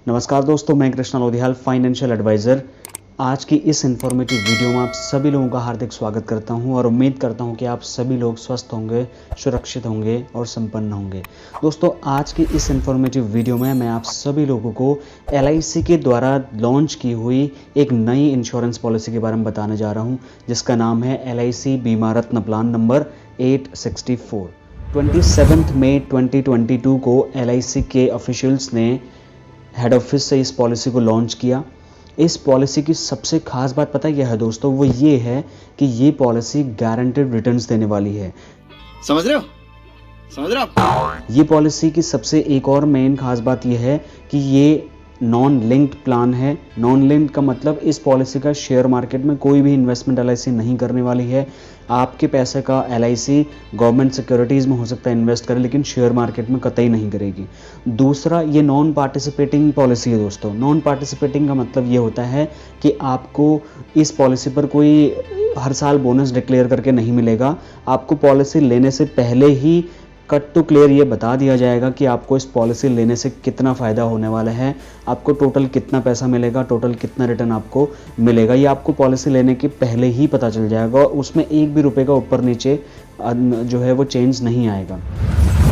नमस्कार दोस्तों, मैं कृष्णा लोधियाल, फाइनेंशियल एडवाइज़र। आज की इस इन्फॉर्मेटिव वीडियो में आप सभी लोगों का हार्दिक स्वागत करता हूं और उम्मीद करता हूं कि आप सभी लोग स्वस्थ होंगे, सुरक्षित होंगे और संपन्न होंगे। दोस्तों, आज की इस इन्फॉर्मेटिव वीडियो में मैं आप सभी लोगों को LIC के द्वारा लॉन्च की हुई एक नई इंश्योरेंस पॉलिसी के बारे में बताने जा रहा हूं, जिसका नाम है LIC बीमा रत्न प्लान नंबर 864। 27 मई 2022 को LIC के ऑफिशियल्स ने हेड ऑफिस से इस पॉलिसी को लॉन्च किया। इस पॉलिसी की सबसे खास बात पता क्या है दोस्तों, वो ये है कि ये पॉलिसी गारंटेड रिटर्न्स देने वाली है। समझ रहे हो? ये पॉलिसी की सबसे एक और मेन खास बात ये है कि ये नॉन लिंक्ड प्लान है। नॉन लिंक्ड का मतलब इस पॉलिसी का शेयर मार्केट में कोई भी इन्वेस्टमेंट LIC नहीं करने वाली है। आपके पैसे का LIC गवर्नमेंट सिक्योरिटीज़ में हो सकता है इन्वेस्ट करे, लेकिन शेयर मार्केट में कतई नहीं करेगी। दूसरा, ये नॉन पार्टिसिपेटिंग पॉलिसी है दोस्तों। नॉन पार्टिसिपेटिंग का मतलब ये होता है कि आपको इस पॉलिसी पर कोई हर साल बोनस डिक्लेयर करके नहीं मिलेगा। आपको पॉलिसी लेने से पहले ही कट टू क्लियर ये बता दिया जाएगा कि आपको इस पॉलिसी लेने से कितना फ़ायदा होने वाला है, आपको टोटल कितना पैसा मिलेगा, टोटल कितना रिटर्न आपको मिलेगा। ये आपको पॉलिसी लेने के पहले ही पता चल जाएगा और उसमें एक भी रुपए का ऊपर नीचे जो है वो चेंज नहीं आएगा।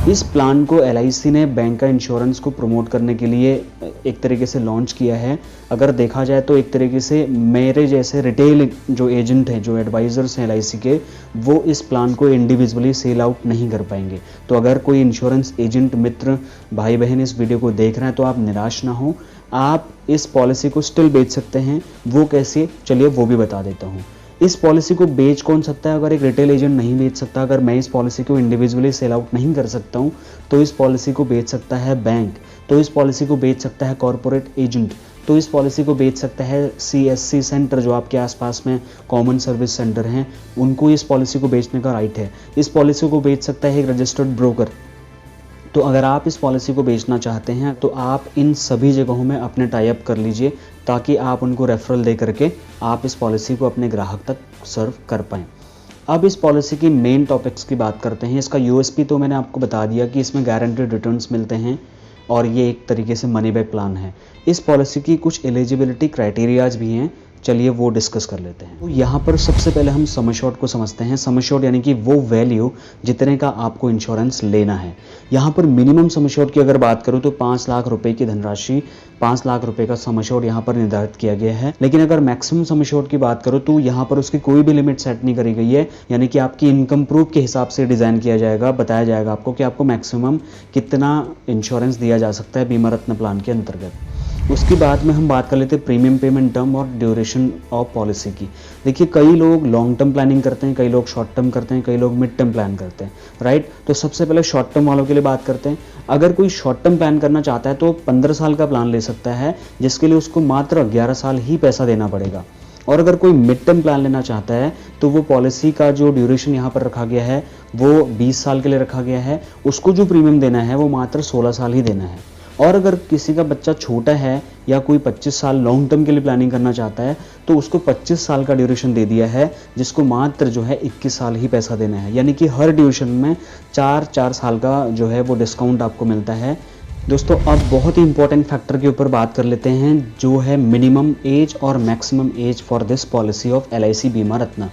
इस प्लान को LIC ने बैंक का इंश्योरेंस को प्रमोट करने के लिए एक तरीके से लॉन्च किया है। अगर देखा जाए तो एक तरीके से मेरे जैसे रिटेल जो एजेंट हैं, जो एडवाइज़र्स हैं LIC के, वो इस प्लान को इंडिविजुअली सेल आउट नहीं कर पाएंगे। तो अगर कोई इंश्योरेंस एजेंट मित्र भाई बहन इस वीडियो को देख रहे हैं तो आप निराश ना हो, आप इस पॉलिसी को स्टिल बेच सकते हैं। वो कैसे, चलिए वो भी बता देता हूँ। इस पॉलिसी को बेच कौन सकता है? अगर एक रिटेल एजेंट नहीं बेच सकता, अगर मैं इस पॉलिसी को इंडिविजुअली सेल आउट नहीं कर सकता हूं, तो इस पॉलिसी को बेच सकता है बैंक, तो इस पॉलिसी को बेच सकता है कॉर्पोरेट एजेंट, तो इस पॉलिसी को बेच सकता है CSC सेंटर, जो आपके आसपास में कॉमन सर्विस सेंटर हैं, उनको इस पॉलिसी को बेचने का राइट है। इस पॉलिसी को बेच सकता है एक रजिस्टर्ड ब्रोकर। तो अगर आप इस पॉलिसी को बेचना चाहते हैं तो आप इन सभी जगहों में अपने टाई अप कर लीजिए, ताकि आप उनको रेफरल दे करके आप इस पॉलिसी को अपने ग्राहक तक सर्व कर पाएँ। अब इस पॉलिसी की मेन टॉपिक्स की बात करते हैं। इसका USP तो मैंने आपको बता दिया कि इसमें गारंटेड रिटर्न्स मिलते हैं और ये एक तरीके से मनी बैक प्लान है। इस पॉलिसी की कुछ एलिजिबिलिटी क्राइटेरियाज भी हैं, चलिए वो डिस्कस कर लेते हैं। तो यहाँ पर सबसे पहले हम सम एश्योर्ड को समझते हैं। सम एश्योर्ड यानी कि वो वैल्यू जितने का आपको इंश्योरेंस लेना है। यहाँ पर मिनिमम सम एश्योर्ड की अगर बात करूँ तो 5 लाख रुपए की धनराशि, 5 लाख रुपए का सम एश्योर्ड यहाँ पर निर्धारित किया गया है। लेकिन अगर मैक्सिमम सम एश्योर्ड की बात करूँ तो यहाँ पर उसकी कोई भी लिमिट सेट नहीं करी गई है, यानी कि आपकी इनकम प्रूफ के हिसाब से डिज़ाइन किया जाएगा, बताया जाएगा आपको कि आपको मैक्सिमम कितना इंश्योरेंस दिया जा सकता है बीमा रत्न प्लान के अंतर्गत। उसके बाद में हम बात कर लेते हैं प्रीमियम पेमेंट टर्म और ड्यूरेशन ऑफ पॉलिसी की। देखिए, कई लोग लॉन्ग टर्म प्लानिंग करते हैं, कई लोग शॉर्ट टर्म करते हैं, कई लोग मिड टर्म प्लान करते हैं, राइट। तो सबसे पहले शॉर्ट टर्म वालों के लिए बात करते हैं। अगर कोई शॉर्ट टर्म प्लान करना चाहता है तो 15 साल का प्लान ले सकता है, जिसके लिए उसको मात्र 11 साल ही पैसा देना पड़ेगा। और अगर कोई मिड टर्म प्लान लेना चाहता है तो वो पॉलिसी का जो ड्यूरेशन यहाँ पर रखा गया है वो 20 साल के लिए रखा गया है। उसको जो प्रीमियम देना है वो मात्र 16 साल ही देना है। और अगर किसी का बच्चा छोटा है या कोई 25 साल लॉन्ग टर्म के लिए प्लानिंग करना चाहता है तो उसको 25 साल का ड्यूरेशन दे दिया है, जिसको मात्र जो है 21 साल ही पैसा देना है। यानी कि हर ड्यूरेशन में 4 साल का जो है वो डिस्काउंट आपको मिलता है। दोस्तों, अब बहुत ही इंपॉर्टेंट फैक्टर के ऊपर बात कर लेते हैं, जो है मिनिमम एज और maximum age for this policy of LIC बीमा रत्न।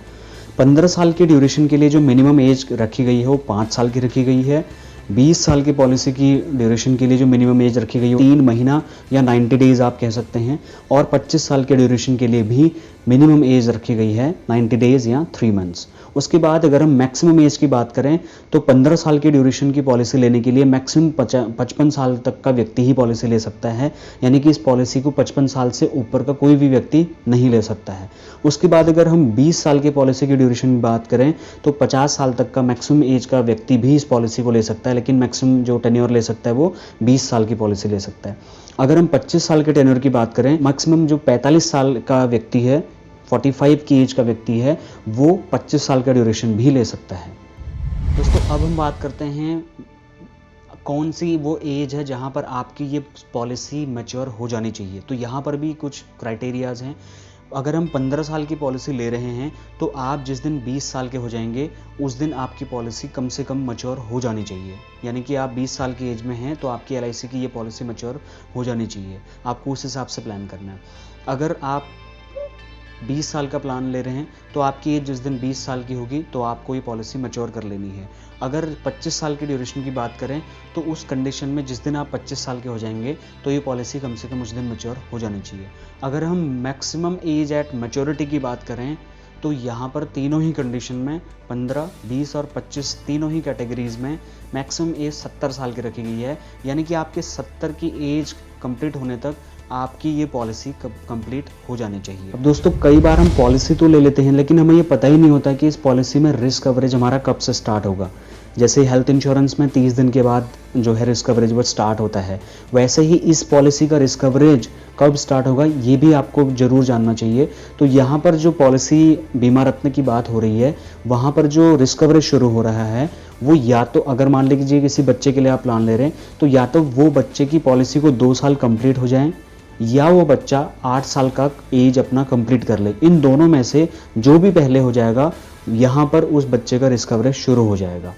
15 साल के ड्यूरेशन के लिए जो मिनिमम एज रखी गई है वो 5 साल की रखी गई है। 20 साल की पॉलिसी की ड्यूरेशन के लिए जो मिनिमम एज रखी गई है 3 महीना या 90 डेज आप कह सकते हैं। और 25 साल के ड्यूरेशन के लिए भी मिनिमम एज रखी गई है 90 डेज या 3 मंथ्स। उसके बाद अगर हम मैक्सिमम एज की बात करें तो 15 साल की ड्यूरेशन की पॉलिसी लेने के लिए मैक्सिमम 55 साल तक का व्यक्ति ही पॉलिसी ले सकता है, यानी कि इस पॉलिसी को 55 साल से ऊपर का कोई भी व्यक्ति नहीं ले सकता है। उसके बाद अगर हम 20 साल की पॉलिसी की ड्यूरेशन की बात करें तो 50 साल तक का मैक्सिमम एज का व्यक्ति भी इस पॉलिसी को ले सकता है, लेकिन मैक्सिमम जो टेन्योर ले सकता है वो 20 साल की पॉलिसी ले सकता है। अगर हम 25 साल के टेन्योर की बात करें, मैक्सिमम जो 45 साल का व्यक्ति है, 45 की एज का व्यक्ति है, वो 25 साल का ड्यूरेशन भी ले सकता है। दोस्तों, अब हम बात करते हैं कौन सी वो एज है जहां पर आपकी ये पॉलिसी मैच्योर हो जानी चाहिए। तो यहाँ पर भी कुछ क्राइटेरियाज हैं। अगर हम 15 साल की पॉलिसी ले रहे हैं तो आप जिस दिन 20 साल के हो जाएंगे उस दिन आपकी पॉलिसी कम से कम मैच्योर हो जानी चाहिए। यानी कि आप 20 साल की एज में हैं तो आपकी LIC की ये पॉलिसी मैच्योर हो जानी चाहिए। आपको उस हिसाब से प्लान करना है। अगर आप 20 साल का प्लान ले रहे हैं तो आपकी एज जिस दिन 20 साल की होगी तो आपको ये पॉलिसी मैच्योर कर लेनी है। अगर 25 साल की ड्यूरेशन की बात करें तो उस कंडीशन में जिस दिन आप 25 साल के हो जाएंगे तो ये पॉलिसी कम से कम उस दिन मैच्योर हो जानी चाहिए। अगर हम मैक्सिमम एज एट मैच्योरिटी की बात करें तो यहाँ पर तीनों ही कंडीशन में 15, 20 और 25 तीनों ही कैटेगरीज में मैक्सिमम एज 70 साल की रखी गई है। यानी कि आपके 70 की एज कंप्लीट होने तक आपकी ये पॉलिसी कंप्लीट हो जानी चाहिए। अब दोस्तों कई बार हम पॉलिसी तो ले लेते हैं लेकिन हमें ये पता ही नहीं होता कि इस पॉलिसी में रिस्क कवरेज हमारा कब से स्टार्ट होगा। जैसे हेल्थ इंश्योरेंस में 30 दिन के बाद जो है रिस्क कवरेज वो स्टार्ट होता है, वैसे ही इस पॉलिसी का रिस्क कवरेज कब स्टार्ट होगा ये भी आपको जरूर जानना चाहिए। तो यहाँ पर जो पॉलिसी बीमा रत्न की बात हो रही है वहाँ पर जो रिस्क कवरेज शुरू हो रहा है वो या तो अगर मान लीजिए किसी बच्चे के लिए आप प्लान ले रहे हैं तो या तो वो बच्चे की पॉलिसी को 2 साल कंप्लीट हो जाए या वो बच्चा 8 साल का एज अपना कंप्लीट कर ले। इन दोनों में से जो भी पहले हो जाएगा यहाँ पर उस बच्चे का रिस्क कवरेज शुरू हो जाएगा।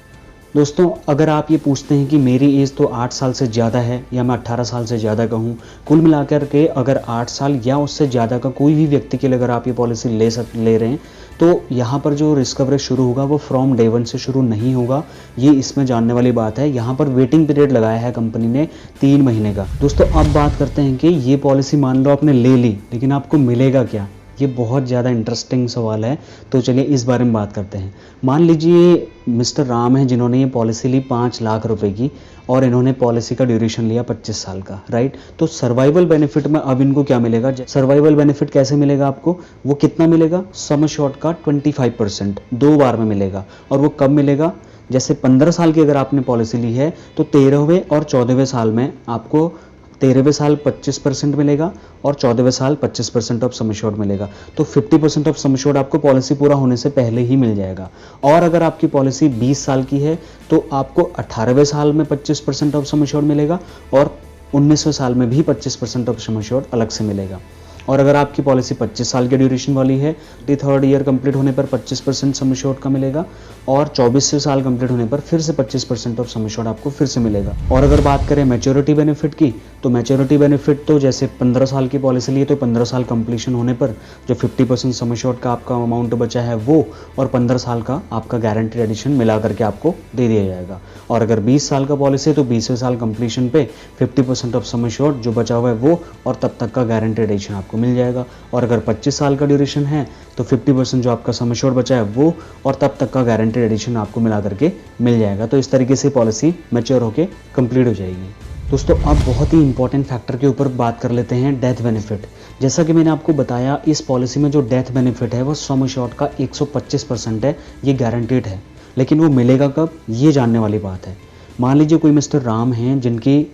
दोस्तों अगर आप ये पूछते हैं कि मेरी एज तो 8 साल से ज़्यादा है या मैं 18 साल से ज़्यादा का हूँ, कुल मिलाकर के अगर 8 साल या उससे ज़्यादा का कोई भी व्यक्ति के लिए अगर आप ये पॉलिसी ले रहे हैं तो यहाँ पर जो रिस्क कवरेज शुरू होगा वो फ्रॉम डे 1 से शुरू नहीं होगा। ये इसमें जानने वाली बात है। यहाँ पर वेटिंग पीरियड लगाया है कंपनी ने 3 महीने का। दोस्तों अब बात करते हैं कि ये पॉलिसी मान लो आपने ले ली लेकिन आपको मिलेगा क्या। ये बहुत ज़्यादा इंटरेस्टिंग सवाल है, तो चलिए इस बारे में बात करते हैं। मान लीजिए मिस्टर राम हैं जिन्होंने ये पॉलिसी ली 5 लाख रुपए की और इन्होंने पॉलिसी का ड्यूरेशन लिया 25 साल का, राइट। तो सर्वाइवल बेनिफिट में अब इनको क्या मिलेगा, सर्वाइवल बेनिफिट कैसे मिलेगा आपको, वो कितना मिलेगा, सम एश्योर्ड का 25% 2 बार में मिलेगा। और वो कब मिलेगा, जैसे 15 साल की अगर आपने पॉलिसी ली है तो 13वें और 14वें साल में आपको 13वें साल 25% मिलेगा और 14वें साल 25% ऑफ सम एश्योर्ड मिलेगा। तो 50% ऑफ सम एश्योर्ड आपको पॉलिसी पूरा होने से पहले ही मिल जाएगा। और अगर आपकी पॉलिसी 20 साल की है तो आपको 18वें साल में 25% ऑफ सम एश्योर्ड मिलेगा और 19वें साल में भी 25% ऑफ सम एश्योर्ड अलग से मिलेगा। और अगर आपकी पॉलिसी 25 साल के ड्यूरेशन वाली है तो 3rd ईयर कंप्लीट होने पर 25% सम एश्योर्ड का मिलेगा और 24वें साल कंप्लीट होने पर फिर से 25% ऑफ सम एश्योर्ड आपको फिर से मिलेगा। और अगर बात करें मैच्योरिटी बेनिफिट की तो मैच्योरिटी बेनिफिट तो जैसे 15 साल की पॉलिसी ली तो 15 साल कंप्लीशन होने पर जो 50% सम एश्योर्ड का आपका अमाउंट बचा है वो और 15 साल का आपका गारंटीड एडिशन मिला करके आपको दे दिया जाएगा। और अगर 20 साल का पॉलिसी है तो 20वें साल कंप्लीशन पे 50% ऑफ सम एश्योर्ड जो बचा हुआ है वो और तब तक का गारंटीड एडिशन आपको मिल जाएगा। और अगर 25 साल का ड्यूरेशन है तो 50% जो आपका सम एश्योर्ड बचा है वो और तब तक का गारंटीड एडिशन आपको मिला करके मिल जाएगा। तो इस तरीके से पॉलिसी मैच्योर होके कंप्लीट हो जाएगी। दोस्तों अब बहुत ही इंपॉर्टेंट फैक्टर के ऊपर बात कर लेते हैं, डेथ बेनिफिट। जैसा कि मैंने आपको बताया इस पॉलिसी में जो डेथ बेनिफिट है वो सम एश्योर्ड का 125% है, ये गारंटीड है। लेकिन वो मिलेगा कब, ये जानने वाली बात है। मान लीजिए कोई मिस्टर राम हैं जिनकी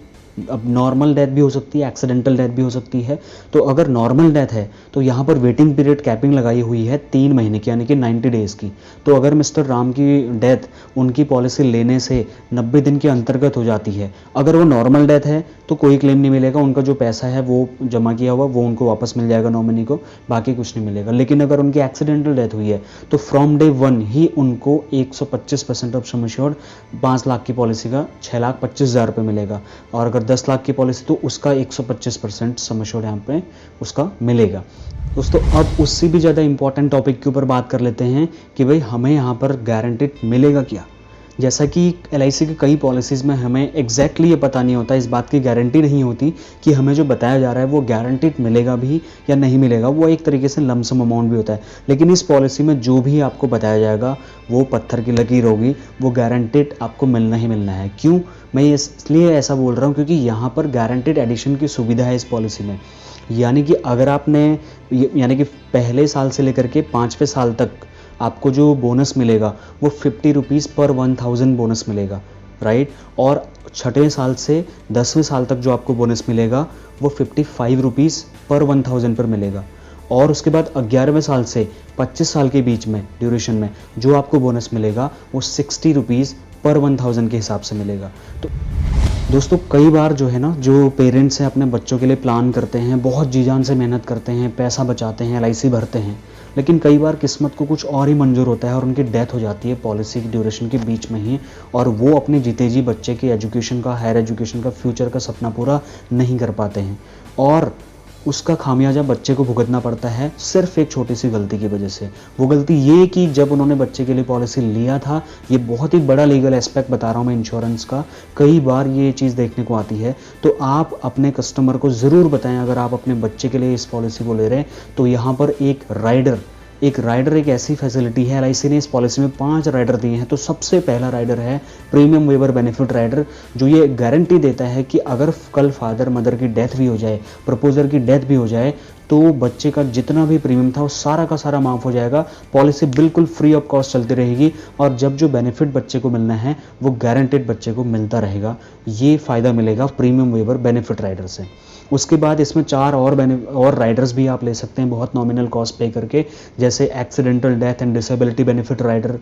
अब नॉर्मल डेथ भी हो सकती है, एक्सीडेंटल डेथ भी हो सकती है। तो अगर नॉर्मल डेथ है तो यहाँ पर वेटिंग पीरियड कैपिंग लगाई हुई है 3 महीने की, यानी कि 90 डेज़ की। तो अगर मिस्टर राम की डेथ उनकी पॉलिसी लेने से 90 दिन के अंतर्गत हो जाती है, अगर वो नॉर्मल डेथ है तो कोई क्लेम नहीं मिलेगा, उनका जो पैसा है वो जमा किया हुआ वो उनको वापस मिल जाएगा नॉमिनी को, बाकी कुछ नहीं मिलेगा। लेकिन अगर उनकी एक्सीडेंटल डेथ हुई है तो फ्रॉम डे 1 ही उनको 125% ऑफ सम एश्योर्ड 5 लाख की पॉलिसी का 6,25,000 रुपये मिलेगा। और अगर 10 लाख की पॉलिसी तो उसका 125% सम एश्योर्ड यहाँ पे उसका मिलेगा। दोस्तों अब उससे भी ज़्यादा इंपॉर्टेंट टॉपिक के ऊपर बात कर लेते हैं कि भाई हमें यहाँ पर गारंटीड मिलेगा क्या। जैसा कि LIC की कई पॉलिसीज़ में हमें एग्जैक्टली ये पता नहीं होता, इस बात की गारंटी नहीं होती कि हमें जो बताया जा रहा है वो गारंटीड मिलेगा भी या नहीं मिलेगा, वो एक तरीके से लमसम अमाउंट भी होता है। लेकिन इस पॉलिसी में जो भी आपको बताया जाएगा वो पत्थर की लकीर होगी, वो गारंटीड आपको मिलना ही मिलना है। क्यों, मैं इसलिए ऐसा बोल रहा हूँ क्योंकि यहाँ पर गारंटीड एडिशन की सुविधा है इस पॉलिसी में। यानी कि अगर आपने यानी कि पहले साल से लेकर के 5वें साल तक आपको जो बोनस मिलेगा वो 50 रुपीज़ पर 1000 बोनस मिलेगा, राइट। और 6वें साल से 10वें साल तक जो आपको बोनस मिलेगा वो 55 रुपीज़ पर 1000 पर मिलेगा। और उसके बाद 11वें साल से 25 साल के बीच में ड्यूरेशन में जो आपको बोनस मिलेगा वो 60 रुपीज़ पर 1000 के हिसाब से मिलेगा। तो दोस्तों कई बार जो है ना, जो पेरेंट्स हैं अपने बच्चों के लिए प्लान करते हैं, बहुत जी जान से मेहनत करते हैं, पैसा बचाते हैं, LIC भरते हैं, लेकिन कई बार किस्मत को कुछ और ही मंजूर होता है और उनकी डेथ हो जाती है पॉलिसी की ड्यूरेशन के बीच में ही, और वो अपने जीते जी बच्चे के एजुकेशन का, हायर एजुकेशन का, फ्यूचर का सपना पूरा नहीं कर पाते हैं, और उसका खामियाजा बच्चे को भुगतना पड़ता है सिर्फ एक छोटी सी गलती की वजह से। वो गलती ये कि जब उन्होंने बच्चे के लिए पॉलिसी लिया था, ये बहुत ही बड़ा लीगल एस्पेक्ट बता रहा हूँ मैं इंश्योरेंस का, कई बार ये चीज़ देखने को आती है। तो आप अपने कस्टमर को ज़रूर बताएं, अगर आप अपने बच्चे के लिए इस पॉलिसी को ले रहे हैं तो यहाँ पर एक राइडर एक ऐसी फैसिलिटी है, LIC ने इस पॉलिसी में 5 राइडर दिए हैं। तो सबसे पहला राइडर है प्रीमियम वेवर बेनिफिट राइडर, जो ये गारंटी देता है कि अगर कल फादर मदर की डेथ भी हो जाए, प्रपोजर की डेथ भी हो जाए, तो बच्चे का जितना भी प्रीमियम था वो सारा का सारा माफ़ हो जाएगा। पॉलिसी बिल्कुल फ्री ऑफ कॉस्ट चलती रहेगी, और जब जो बेनिफिट बच्चे को मिलना है वो गारंटेड बच्चे को मिलता रहेगा। ये फ़ायदा मिलेगा प्रीमियम वेवर बेनिफिट राइडर से। उसके बाद इसमें 4 और राइडर्स भी आप ले सकते हैं बहुत नॉमिनल कॉस्ट पे करके, जैसे accidental death and disability benefit rider,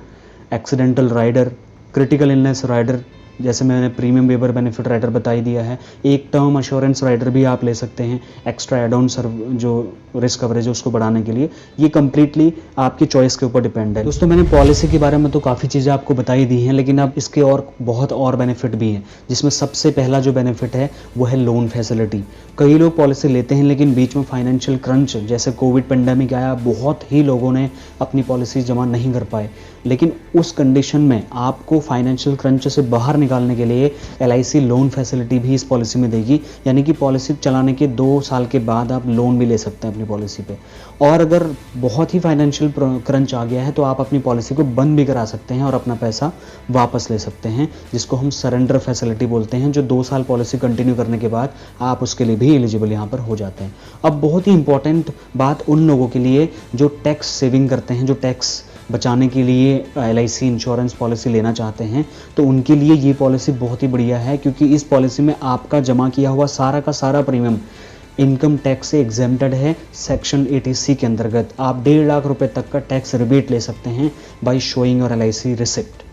accidental rider, critical illness rider, जैसे मैंने प्रीमियम वेवर बेनिफिट राइडर बता ही दिया है। एक टर्म अश्योरेंस राइडर भी आप ले सकते हैं, एक्स्ट्रा एड ऑन जो रिस्क कवरेज है उसको बढ़ाने के लिए। ये कंप्लीटली आपकी चॉइस के ऊपर डिपेंड है। दोस्तों मैंने पॉलिसी के बारे में तो काफ़ी चीज़ें आपको बताई दी हैं, लेकिन अब इसके और बहुत और बेनिफिट भी हैं, जिसमें सबसे पहला जो बेनिफिट है वो है लोन फैसिलिटी। कई लोग पॉलिसी लेते हैं लेकिन बीच में फाइनेंशियल क्रंच, जैसे कोविड पेंडेमिक आया, बहुत ही लोगों ने अपनी पॉलिसी जमा नहीं कर पाए, लेकिन उस कंडीशन में आपको फाइनेंशियल क्रंच से बाहर निकालने के लिए LIC लोन फैसिलिटी भी इस पॉलिसी में देगी, यानी कि पॉलिसी चलाने के 2 साल के बाद आप लोन भी ले सकते हैं अपनी पॉलिसी पे। और अगर बहुत ही फाइनेंशियल क्रंच आ गया है तो आप अपनी पॉलिसी को बंद भी करा सकते हैं और अपना पैसा वापस ले सकते हैं, जिसको हम सरेंडर फैसिलिटी बोलते हैं, जो 2 साल पॉलिसी कंटिन्यू करने के बाद आप उसके लिए भी एलिजिबल यहाँ पर हो जाते हैं। अब बहुत ही इंपॉर्टेंट बात उन लोगों के लिए जो टैक्स सेविंग करते हैं, जो टैक्स बचाने के लिए LIC इंश्योरेंस पॉलिसी लेना चाहते हैं, तो उनके लिए ये पॉलिसी बहुत ही बढ़िया है, क्योंकि इस पॉलिसी में आपका जमा किया हुआ सारा का सारा प्रीमियम इनकम टैक्स से एग्जेम्प्टेड है। सेक्शन 80C के अंतर्गत आप 1.5 लाख रुपए तक का टैक्स रिबेट ले सकते हैं बाय शोइंग और LIC रिसिप्ट।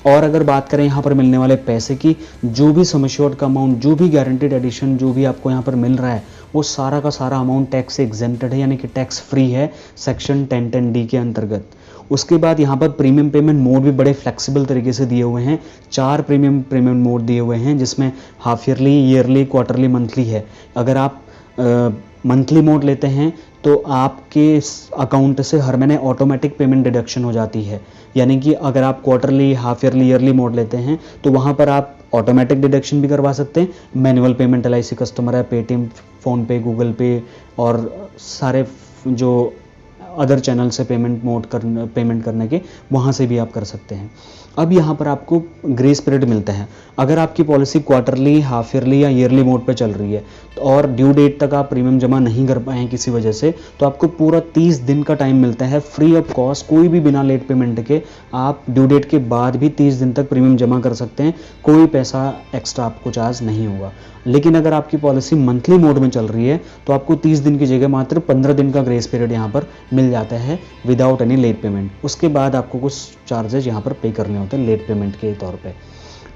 और अगर बात करें यहाँ पर मिलने वाले पैसे की, जो भी सम एश्योर्ड का अमाउंट, जो भी गारंटेड एडिशन जो भी आपको यहाँ पर मिल रहा है, वो सारा का सारा अमाउंट टैक्स से एग्जेम्प्टेड है, यानी कि टैक्स फ्री है सेक्शन 1010D के अंतर्गत। उसके बाद यहाँ पर प्रीमियम पेमेंट मोड भी बड़े फ्लेक्सिबल तरीके से दिए हुए हैं। 4 प्रीमियम मोड दिए हुए हैं, जिसमें half yearly, yearly, quarterly, monthly है। अगर आप मंथली मोड लेते हैं तो आपके अकाउंट से हर महीने ऑटोमेटिक पेमेंट डिडक्शन हो जाती है, यानी कि अगर आप quarterly, half yearly, yearly mode लेते हैं तो वहाँ पर आप ऑटोमेटिक डिडक्शन भी करवा सकते हैं। मैनुअल पेमेंट LIC कस्टमर है, पेटीएम, फ़ोनपे, गूगल पे और सारे जो अदर चैनल से पेमेंट करने के, वहाँ से भी आप कर सकते हैं। अब यहाँ पर आपको ग्रेस पीरियड मिलता है। अगर आपकी पॉलिसी क्वार्टरली, हाफ ईयरली या ईयरली मोड पे चल रही है और ड्यू डेट तक आप प्रीमियम जमा नहीं कर पाए हैं किसी वजह से, तो आपको पूरा 30 दिन का टाइम मिलता है फ्री ऑफ कॉस्ट, कोई भी बिना लेट पेमेंट के। आप ड्यू डेट के बाद भी 30 दिन तक प्रीमियम जमा कर सकते हैं, कोई पैसा एक्स्ट्रा आपको चार्ज नहीं होगा। लेकिन अगर आपकी पॉलिसी मंथली मोड में चल रही है तो आपको 30 दिन की जगह मात्र 15 दिन का ग्रेस पीरियड यहाँ पर मिल जाता है विदाउट एनी लेट पेमेंट। उसके बाद आपको कुछ चार्जेज यहाँ पर पे करने होते हैं लेट पेमेंट के तौर पे।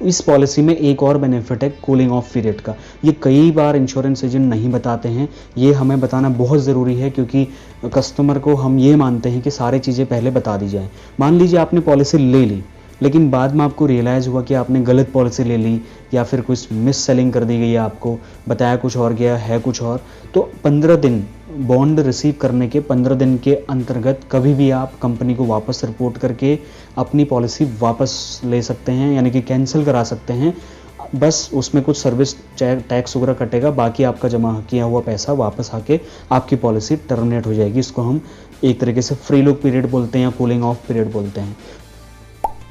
इस पॉलिसी में एक और बेनिफिट है कूलिंग ऑफ पीरियड का। ये कई बार इंश्योरेंस एजेंट नहीं बताते हैं, ये हमें बताना बहुत ज़रूरी है, क्योंकि कस्टमर को हम ये मानते हैं कि सारी चीज़ें पहले बता दी जाए। मान लीजिए आपने पॉलिसी ले ली, लेकिन बाद में आपको रियलाइज़ हुआ कि आपने गलत पॉलिसी ले ली या फिर कुछ मिस सेलिंग कर दी गई है, आपको बताया कुछ और गया है कुछ और, तो 15 दिन बॉन्ड रिसीव करने के 15 दिन के अंतर्गत कभी भी आप कंपनी को वापस रिपोर्ट करके अपनी पॉलिसी वापस ले सकते हैं, यानी कि कैंसिल करा सकते हैं। बस उसमें कुछ सर्विस टैक्स वगैरह कटेगा, बाकी आपका जमा किया हुआ पैसा वापस आके आपकी पॉलिसी टर्मिनेट हो जाएगी। इसको हम एक तरीके से फ्री लुक पीरियड बोलते हैं या कूलिंग ऑफ पीरियड बोलते हैं।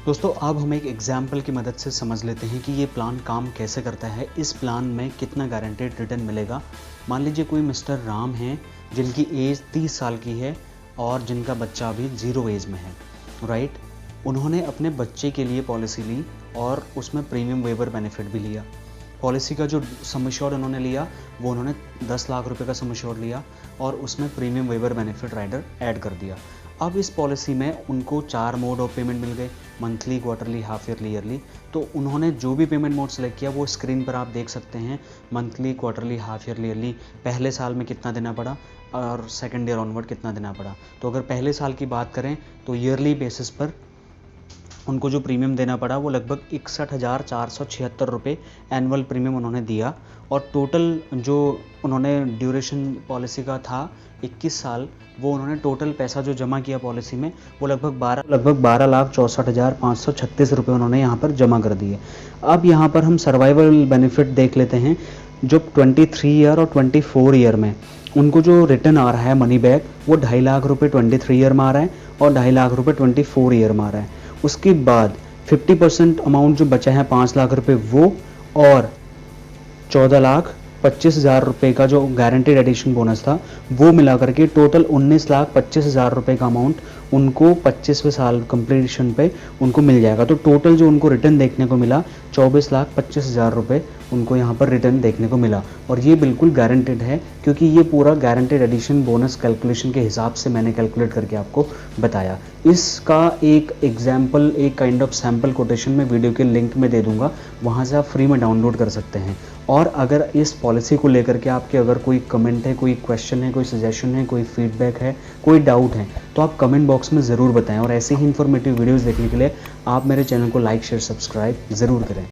दोस्तों अब हम एक एग्जाम्पल की मदद से समझ लेते हैं कि ये प्लान काम कैसे करता है। इस प्लान में कितना गारंटेड रिटर्न मिलेगा। मान लीजिए कोई मिस्टर राम हैं जिनकी एज 30 साल की है और जिनका बच्चा अभी 0 एज में है, राइट। उन्होंने अपने बच्चे के लिए पॉलिसी ली और उसमें प्रीमियम वेवर बेनिफिट भी लिया। पॉलिसी का जो सम एश्योर्ड उन्होंने लिया वो उन्होंने 10 लाख रुपए का सम एश्योर्ड लिया और उसमें premium waiver benefit rider add कर दिया। अब इस पॉलिसी में उनको 4 मोड ऑफ पेमेंट मिल गए, monthly, quarterly, half yearly, yearly. तो उन्होंने जो भी पेमेंट मोड सेलेक्ट किया वो स्क्रीन पर आप देख सकते हैं, monthly, quarterly, half yearly, yearly, पहले साल में कितना देना पड़ा और सेकेंड ईयर ऑनवर्ड कितना देना पड़ा। तो अगर पहले साल की बात करें तो ईयरली बेसिस पर उनको जो प्रीमियम देना पड़ा वो लगभग 61,476 रुपये एनुअल प्रीमियम उन्होंने दिया। और टोटल जो उन्होंने ड्यूरेशन पॉलिसी का था 21 साल, वो उन्होंने टोटल पैसा जो जमा किया पॉलिसी में वो लगभग 12,64,536 रुपये उन्होंने यहाँ पर जमा कर दिए। अब यहाँ पर हम सर्वाइवल बेनिफिट देख लेते हैं। जो 23 ईयर और 24 ईयर में उनको जो रिटर्न आ रहा है मनी बैक, वो 2.5 लाख रुपये 23 ईयर में आ रहा है और 2.5 लाख रुपये 24 ईयर में आ रहा है। उसके बाद 50% अमाउंट जो बचा है 5 लाख रुपये वो, और 14,25,000 रुपये का जो गारंटेड एडिशन बोनस था वो मिला करके टोटल 19,25,000 रुपये का अमाउंट उनको 25वें साल कंप्लीशन पे उनको मिल जाएगा। तो टोटल जो उनको रिटर्न देखने को मिला 24,25,000 रुपये उनको यहाँ पर रिटर्न देखने को मिला। और ये बिल्कुल गारंटेड है, क्योंकि ये पूरा गारंटेड एडिशन बोनस कैलकुलेशन के हिसाब से मैंने कैलकुलेट करके आपको बताया। इसका एक एग्जाम्पल, एक काइंड ऑफ सैम्पल कोटेशन में वीडियो के लिंक में दे दूंगा, वहाँ से आप फ्री में डाउनलोड कर सकते हैं। और अगर इस पॉलिसी को लेकर के आपके अगर कोई कमेंट है, कोई क्वेश्चन है, कोई सजेशन है, कोई फीडबैक है, कोई डाउट है, तो आप कमेंट बॉक्स में ज़रूर बताएं। और ऐसे ही इन्फॉर्मेटिव वीडियोस देखने के लिए आप मेरे चैनल को लाइक, शेयर, सब्सक्राइब ज़रूर करें।